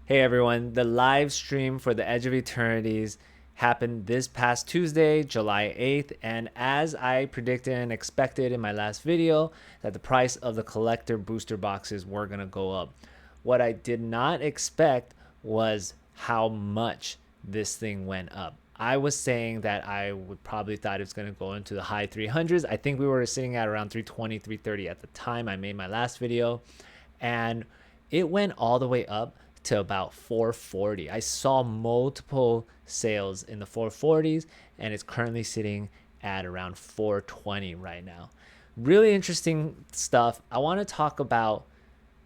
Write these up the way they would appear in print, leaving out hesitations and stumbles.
Hey everyone, the live stream for the Edge of Eternities happened this past Tuesday, July 8th, and as I predicted and expected in my last video, that the price of the collector booster boxes were going to go up. What I did not expect was how much this thing went up. I was saying that I would probably thought it was going to go into the high 300s. I think we were sitting at around 320, 330 at the time I made my last video, and it went all the way up to about 440. I saw multiple sales in the 440s, and it's currently sitting at around 420 right now. Really interesting stuff. I want to talk about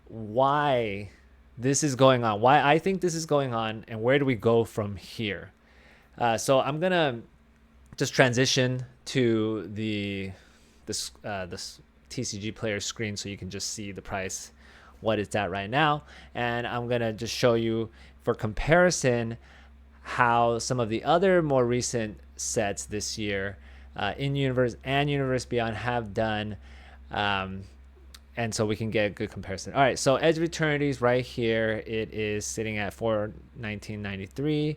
why this is going on, why I think this is going on, and where do we go from here. So I'm gonna just transition to this TCG player screen so you can just see the price, what it's at right now, and I'm gonna just show you for comparison how some of the other more recent sets this year in Universe and Universe Beyond have done, and so we can get a good comparison. All right, so Edge of Eternities right here, it is sitting at 419.93.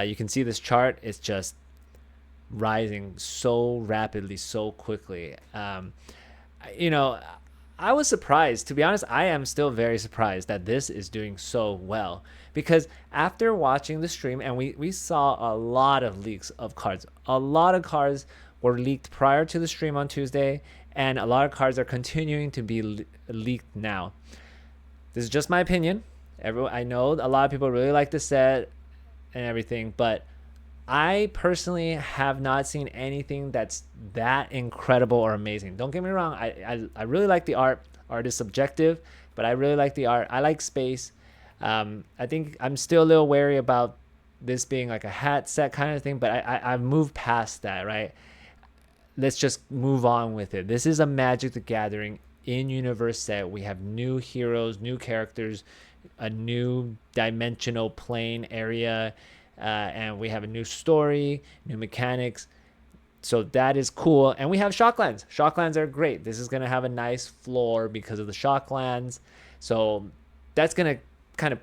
You can see this chart, it's just rising so rapidly, so quickly. You know, I was surprised. To be honest, I am still very surprised that this is doing so well. Because after watching the stream, and we saw a lot of leaks of cards. A lot of cards were leaked prior to the stream on Tuesday, and a lot of cards are continuing to be leaked now. This is just my opinion. I know a lot of people really like the set and everything, but I personally have not seen anything that's that incredible or amazing. Don't get me wrong. I really like the art. Art is subjective, but I really like the art. I like space. I think I'm still a little wary about this being like a hat set kind of thing, but I've moved past that, right? Let's just move on with it. This is a Magic the Gathering in-universe set. We have new heroes, new characters, a new dimensional plane area, and we have a new story, new mechanics. So that is cool. And we have shocklands. Shocklands are great. This is going to have a nice floor because of the shocklands. So that's going to kind of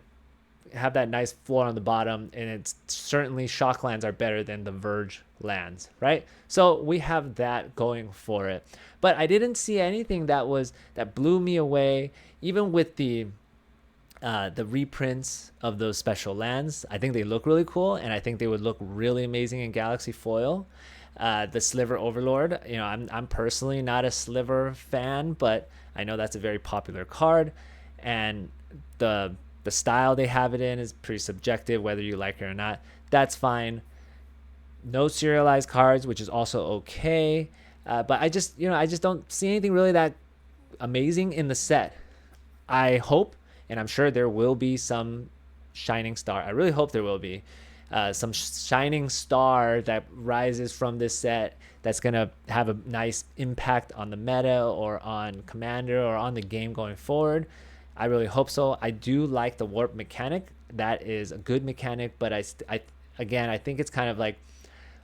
have that nice floor on the bottom. And it's certainly shocklands are better than the Verge lands, right? So we have that going for it. But I didn't see anything that blew me away, even with the reprints of those special lands. I think they look really cool, and I think they would look really amazing in Galaxy Foil. The Sliver Overlord, you know, I'm personally not a Sliver fan, but I know that's a very popular card, and the style they have it in is pretty subjective, whether you like it or not. That's fine. No serialized cards, which is also okay, but I just don't see anything really that amazing in the set. I hope, and I'm sure there will be some shining star. I really hope there will be some shining star that rises from this set that's going to have a nice impact on the meta or on Commander or on the game going forward. I really hope so. I do like the warp mechanic. That is a good mechanic, but I think it's kind of like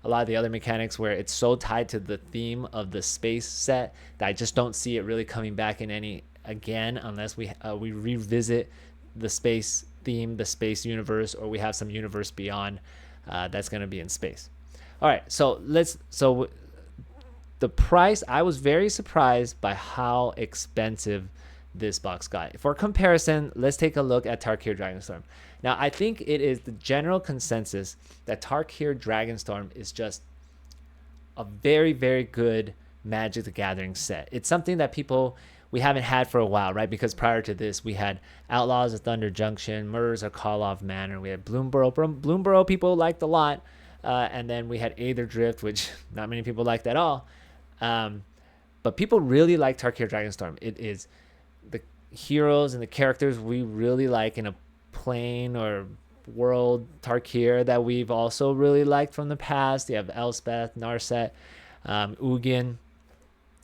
a lot of the other mechanics where it's so tied to the theme of the space set that I just don't see it really coming back in any again unless we revisit the space theme, the space universe, or we have some universe beyond that's going to be in space. All right, so the price, I was very surprised by how expensive this box got. For comparison, let's take a look at Tarkir Dragonstorm. Now, I think it is the general consensus that Tarkir Dragonstorm is just a very, very good Magic the Gathering set. It's something that we haven't had for a while, right? Because prior to this, we had Outlaws of Thunder Junction, Murderers of Karlov Manor, we had Bloomborough. Bloomborough people liked a lot, and then we had Aether Drift, which not many people liked at all. But people really like Tarkir Dragonstorm. It is the heroes and the characters we really like in a plane or world Tarkir that we've also really liked from the past. You have Elspeth, Narset, Ugin,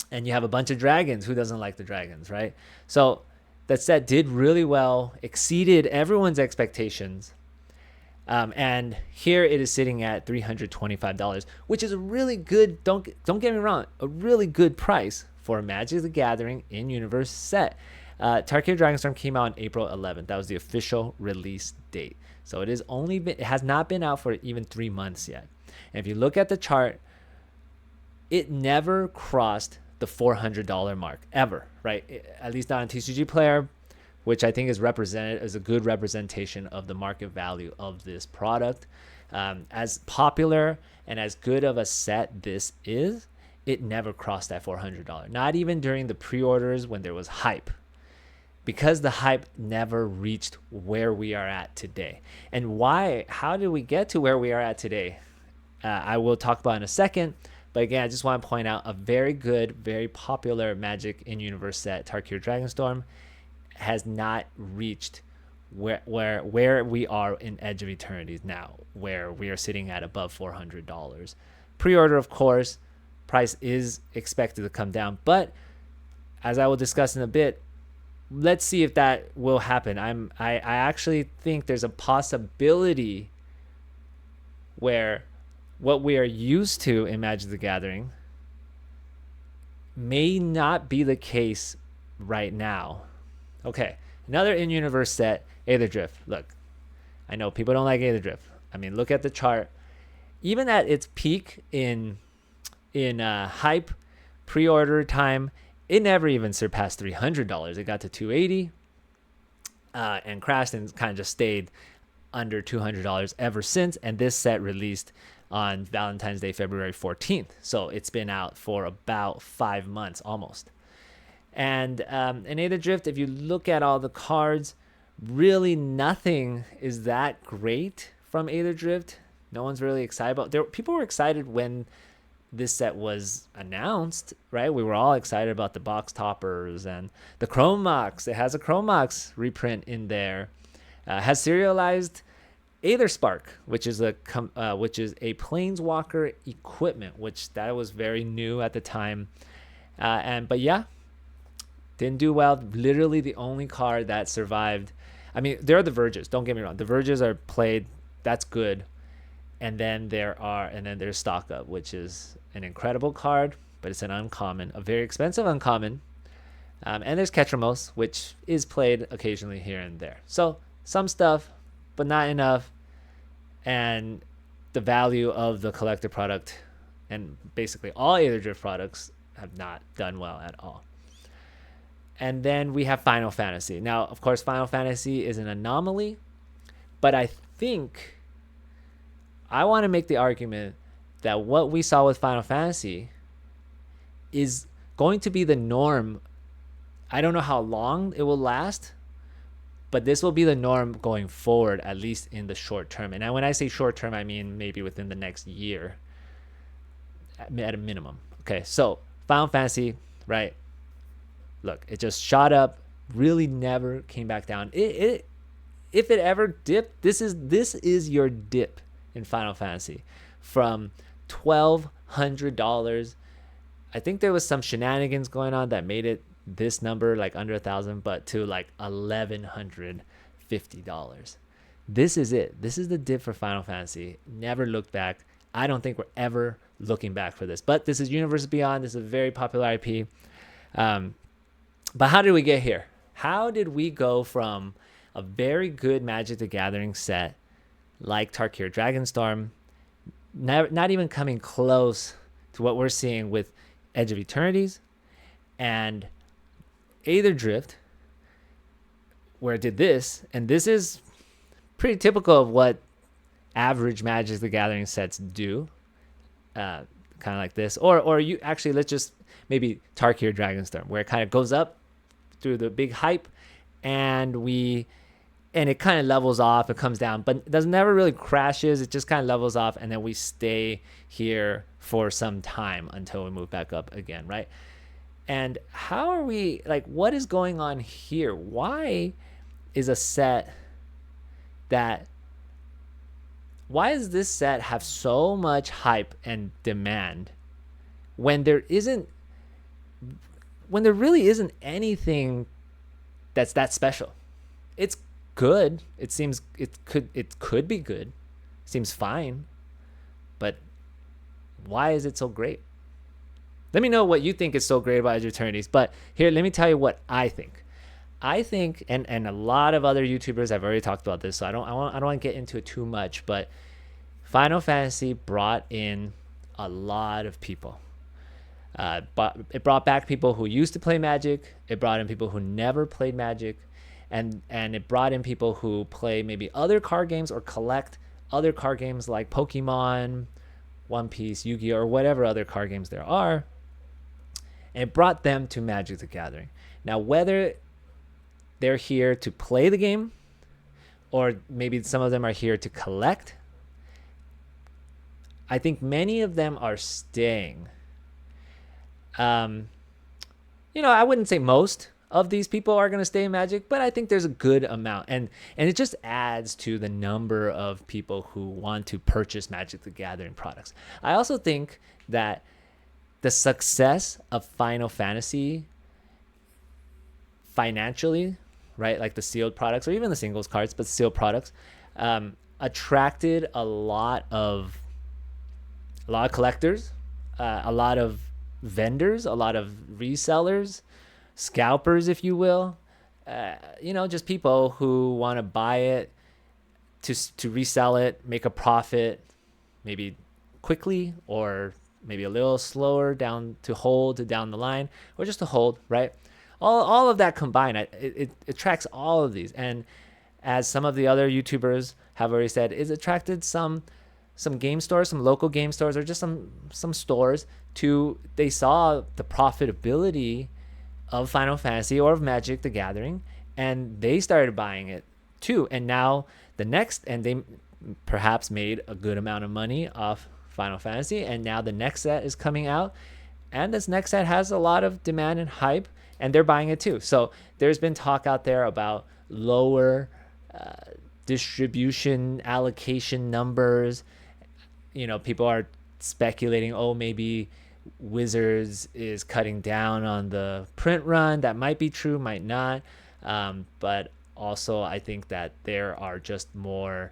and you have a bunch of dragons. Who doesn't like the dragons, right? So that set did really well, exceeded everyone's expectations. And here it is sitting at $325, which is a really good, don't get me wrong, a really good price for a Magic the Gathering in-universe set. Tarkir Dragonstorm came out on April 11th. That was the official release date. So it has not been out for even 3 months yet. And if you look at the chart, it never crossed the $400 mark ever, right? At least not on TCG Player, which I think is represented as a good representation of the market value of this product. As popular and as good of a set this is, it never crossed that $400. Not even during the pre-orders when there was hype, because the hype never reached where we are at today. And how did we get to where we are at today? I will talk about in a second. But again, I just want to point out a very good, very popular Magic in Universe set, Tarkir Dragonstorm, has not reached where we are in Edge of Eternities now, where we are sitting at above $400. Pre-order, of course, price is expected to come down, but as I will discuss in a bit, let's see if that will happen. I actually think there's a possibility where what we are used to in Magic the Gathering may not be the case right now. Okay, another in-universe set, Aether Drift. Look, I know people don't like Aether Drift. I mean, look at the chart. Even at its peak in hype, pre-order time, it never even surpassed $300. It got to $280 and crashed and kind of just stayed under $200 ever since. And this set released on Valentine's Day, February 14th. So it's been out for about 5 months almost. And in Aether Drift, if you look at all the cards, really nothing is that great from Aether Drift. No one's really excited about. People were excited when this set was announced, right? We were all excited about the box toppers and the Chrome Mox. It has a Chrome Mox reprint in there. Has serialized Aether Spark, which is a Planeswalker equipment, which that was very new at the time. But yeah, didn't do well. Literally the only card that survived. I mean, there are the Verges. Don't get me wrong. The Verges are played. That's good. And then there's Stock Up, which is an incredible card, but it's an uncommon, a very expensive uncommon. And there's Ketramos, which is played occasionally here and there. So some stuff, but not enough. And the value of the collector product and basically all Aether Drift products have not done well at all. And then we have Final Fantasy. Now, of course, Final Fantasy is an anomaly, but I want to make the argument that what we saw with Final Fantasy is going to be the norm. I don't know how long it will last, but this will be the norm going forward, at least in the short term. And when I say short term, I mean maybe within the next year at a minimum. Okay, so Final Fantasy, right? Look, it just shot up, really never came back down. If it ever dipped, this is your dip in Final Fantasy from $1,200. I think there was some shenanigans going on that made it this number like under 1,000, but to like $1,150. This is it. This is the dip for Final Fantasy. Never looked back. I don't think we're ever looking back for this. But this is Universe Beyond. This is a very popular IP. But how did we get here? How did we go from a very good Magic the Gathering set like Tarkir Dragonstorm, not even coming close to what we're seeing with Edge of Eternities and Aether Drift, where it did this, and this is pretty typical of what average Magic the Gathering sets do, kind of like this, or you actually, let's just maybe Tarkir Dragonstorm, where it kind of goes up through the big hype, and it kind of levels off, it comes down, but it never really crashes. It just kind of levels off, and then we stay here for some time until we move back up again, right? And how are we, like, what is going on here? Why is this set have so much hype and demand when there really isn't anything that's that special? It's good. It seems it could be good. Seems fine. But why is it so great? Let me know what you think is so great about Edge of Eternities. But here, let me tell you what I think. I think, and a lot of other YouTubers have already talked about this, so I don't want to get into it too much, but Final Fantasy brought in a lot of people. But it brought back people who used to play Magic. It brought in people who never played Magic, and it brought in people who play maybe other card games or collect other card games like Pokemon, One Piece, Yu-Gi-Oh, or whatever other card games there are. And it brought them to Magic the Gathering. Now, whether they're here to play the game, or maybe some of them are here to collect, I think many of them are staying. I wouldn't say most of these people are going to stay in Magic, but I think there's a good amount, and it just adds to the number of people who want to purchase Magic the Gathering products. I also think that the success of Final Fantasy financially, right, like the sealed products or even the singles cards, but sealed products, attracted a lot of collectors, a lot of vendors, a lot of resellers, scalpers, if you will, just people who want to buy it to resell it, make a profit, maybe quickly or maybe a little slower down the line, or just to hold, right? All of that combined, it attracts all of these. And as some of the other YouTubers have already said, it's attracted some game stores, some local game stores, or just some stores they saw the profitability of Final Fantasy or of Magic the Gathering, and they started buying it too. And now and they perhaps made a good amount of money off Final Fantasy, and now the next set is coming out, and this next set has a lot of demand and hype, and they're buying it too. So there's been talk out there about lower distribution allocation numbers. People are speculating, maybe Wizards is cutting down on the print run. That might be true, might not. But also I think that there are just more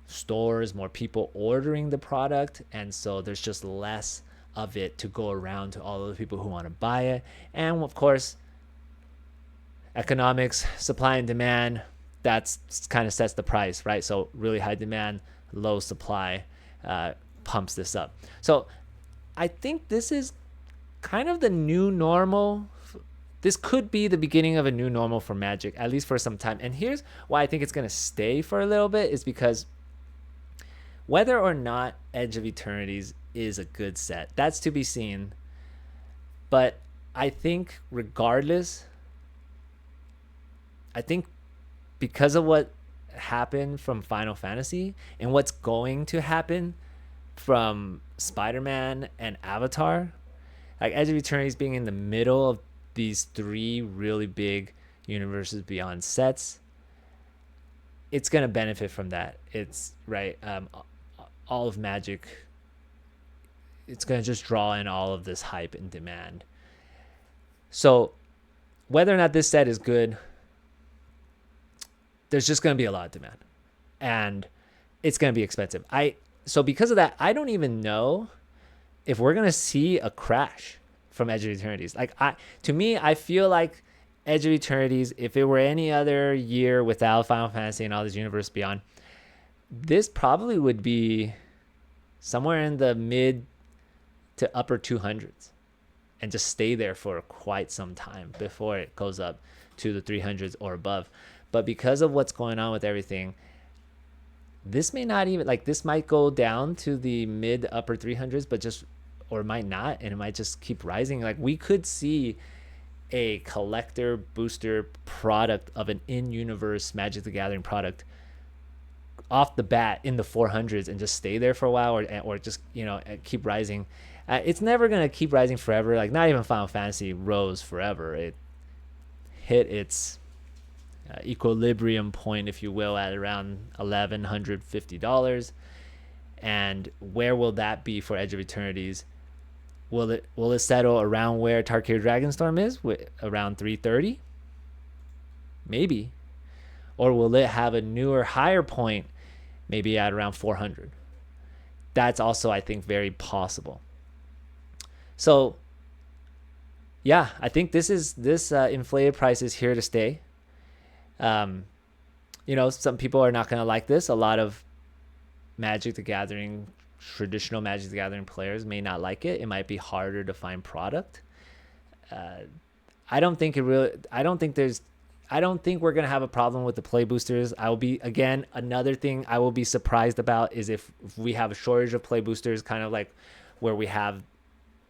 stores, more people ordering the product, and so there's just less of it to go around to all of the people who want to buy it. And of course, economics, supply and demand, that's kind of sets the price, right? So really high demand, low supply pumps this up. So I think this is kind of the new normal. This could be the beginning of a new normal for Magic, at least for some time. And here's why I think it's going to stay for a little bit, is because whether or not Edge of Eternities is a good set, that's to be seen. But I think regardless, because of what happened from Final Fantasy and what's going to happen from Spider-Man and Avatar, like Edge of Eternities being in the middle of these three really big Universes Beyond sets, it's going to benefit from that. It's right. All of Magic, it's going to just draw in all of this hype and demand. So whether or not this set is good, there's just going to be a lot of demand, and it's going to be expensive. So because of that, I don't even know if we're going to see a crash from Edge of Eternities. To me, I feel like Edge of Eternities, if it were any other year without Final Fantasy and all this Universe Beyond, this probably would be somewhere in the mid to upper 200s and just stay there for quite some time before it goes up to the 300s or above. But because of what's going on with everything, this may not even, this might go down to the mid upper 300s, or might not, and it might just keep rising. We could see a collector booster product of an in-universe Magic the Gathering product off the bat in the 400s and just stay there for a while, or just keep rising. It's never going to keep rising forever. Not even Final Fantasy rose forever. It hit its equilibrium point, if you will, at around $1,150. And where will that be for Edge of Eternities? Will it settle around where Tarkir Dragonstorm is, around 330? Maybe. Or will it have a newer, higher point, maybe at around 400? That's also, I think, very possible. So yeah, I think this inflated price is here to stay. You know, some people are not going to like this. A lot of Magic the Gathering, traditional Magic the Gathering players may not like it. It might be harder to find product. I don't think I don't think we're gonna have a problem with the play boosters. I will be, again, another thing I will be surprised about is if we have a shortage of play boosters, kind of like where we have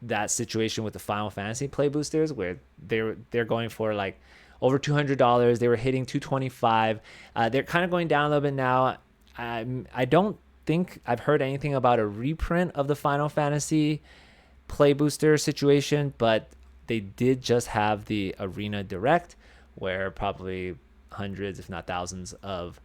that situation with the Final Fantasy play boosters, where they're going for like over $200. They were hitting 225. They're kind of going down a little bit now. I don't think I've heard anything about a reprint of the Final Fantasy play booster situation, but they did just have the Arena Direct, where probably hundreds, if not thousands, of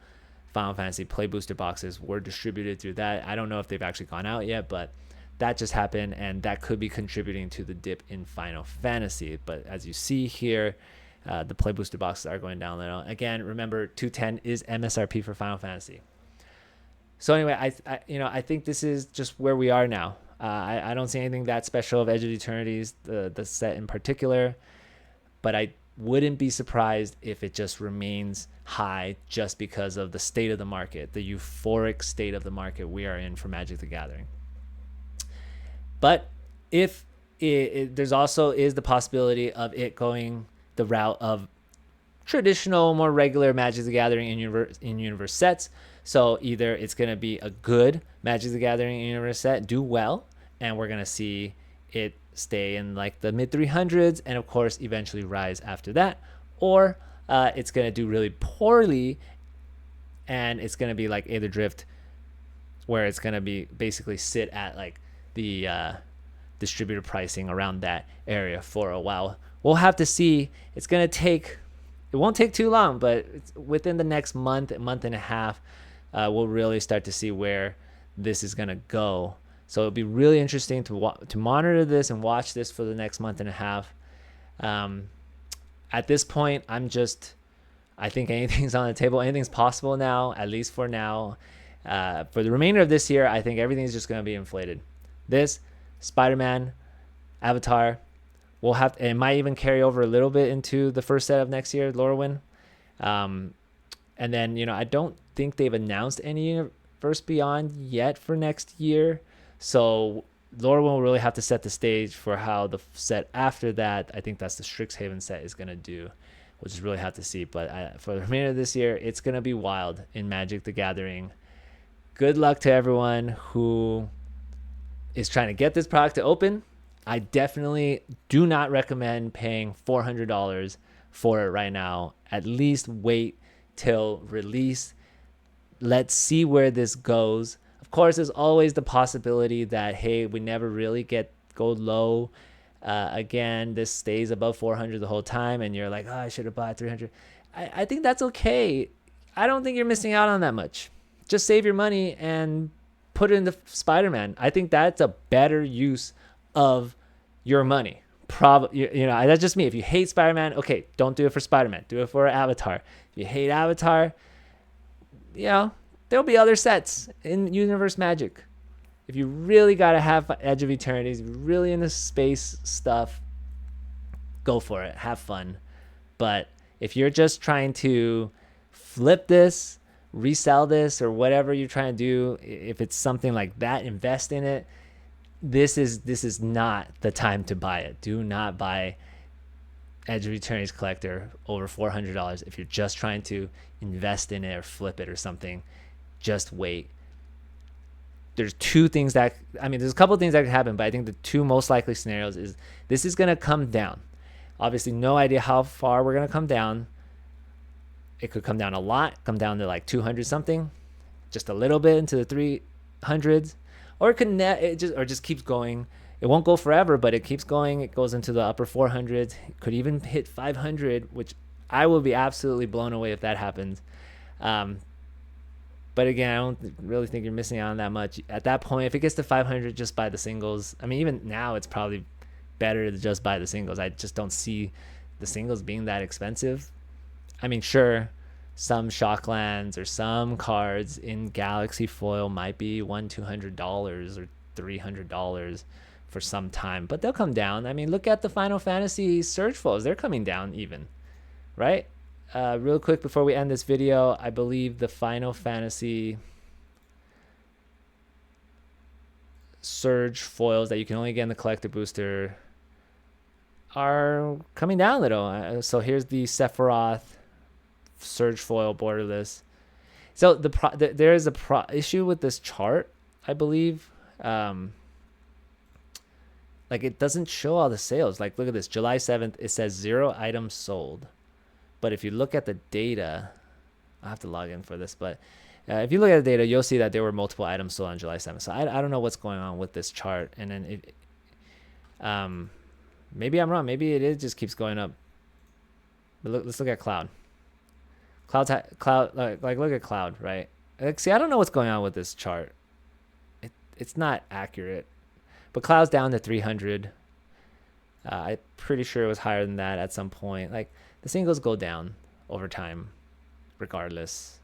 Final Fantasy play booster boxes were distributed through that. I don't know if they've actually gone out yet, but that just happened, and that could be contributing to the dip in Final Fantasy. But as you see here, the play booster boxes are going down a little. Again, remember 210 is MSRP for Final Fantasy. So anyway, I think this is just where we are now. I don't see anything that special of Edge of Eternities, the set in particular, but I wouldn't be surprised if it just remains high just because of the state of the market, the euphoric state of the market we are in for Magic the Gathering. But if there's also is the possibility of it going the route of traditional, more regular Magic the Gathering in universe sets. So either it's going to be a good Magic the Gathering in universe set, do well, and we're going to see it stay in like the mid 300s and of course eventually rise after that, or it's going to do really poorly and it's going to be like Aether Drift, where it's going to be basically sit at like the distributor pricing around that area for a while. We'll have to see. It's going to take, it won't take too long, but it's within the next month and a half, we'll really start to see where this is going to go. So it'll be really interesting to monitor this and watch this for the next month and a half. At this point, I think anything's on the table. Anything's possible now, at least for now. For the remainder of this year, I think everything's just going to be inflated. This, Spider-Man, Avatar, it might even carry over a little bit into the first set of next year, Lorwyn. And then, I don't think they've announced any Universe Beyond yet for next year. So Lorwyn will really have to set the stage for how the set after that, I think that's the Strixhaven set, is going to do. We'll just really have to see. But for the remainder of this year, it's going to be wild in Magic the Gathering. Good luck to everyone who is trying to get this product to open. I definitely do not recommend paying $400 for it right now. At least wait till release. Let's see where this goes. Of course, there's always the possibility that, hey, we never really go low. Again, this stays above 400 the whole time, and you're like, oh, I should have bought 300. I think that's okay. I don't think you're missing out on that much. Just save your money and put it into Spider-Man. I think that's a better use of your money. That's just me. If you hate Spider-Man, okay, don't do it for Spider-Man. Do it for Avatar. If you hate Avatar, there'll be other sets in Universe Magic. If you really got to have Edge of Eternities, if you're really into space stuff, go for it. Have fun. But if you're just trying to flip this, resell this, or whatever you're trying to do, if it's something like that, invest in it. This is not the time to buy it. Do not buy Edge of Eternities Collector over $400 if you're just trying to invest in it or flip it or something. Just wait. There's there's a couple of things that could happen, but I think the two most likely scenarios is this is going to come down. Obviously, no idea how far we're going to come down. It could come down a lot, come down to like 200 something, just a little bit into the 300s, or it just keeps going. It won't go forever, but it keeps going. It goes into the upper 400s. It could even hit 500, which I will be absolutely blown away if that happens. But again, I don't really think you're missing out on that much. At that point, if it gets to 500, just buy the singles. I mean, even now, it's probably better to just buy the singles. I just don't see the singles being that expensive. I mean, sure, some Shocklands or some cards in Galaxy Foil might be $200 or $300 for some time, but they'll come down. I mean, look at the Final Fantasy Surge Foils. They're coming down even, right? real quick before we end this video, I believe the Final Fantasy Surge foils that you can only get in the collector booster are coming down a little. So here's the Sephiroth Surge foil borderless. So there is a issue with this chart, I believe. Like it doesn't show all the sales. Like look at this, July 7th, it says 0 items sold. But if you look at the data, I'll have to log in for this, but if you look at the data, you'll see that there were multiple items sold on July 7th. So I don't know what's going on with this chart. And then maybe I'm wrong. Maybe it just keeps going up. But let's look at Cloud. Cloud, like look at Cloud, right? Like, see, I don't know what's going on with this chart. It's not accurate. But Cloud's down to 300. I'm pretty sure it was higher than that at some point. Like the singles go down over time, regardless.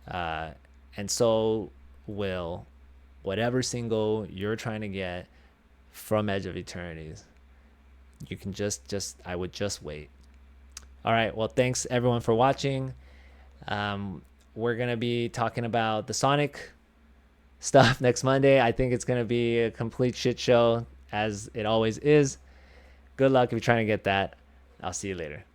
And so will whatever single you're trying to get from Edge of Eternities. You can I would just wait. All right. Well, thanks everyone for watching. We're going to be talking about the Sonic stuff next Monday. I think it's going to be a complete shit show, as it always is. Good luck if you're trying to get that. I'll see you later.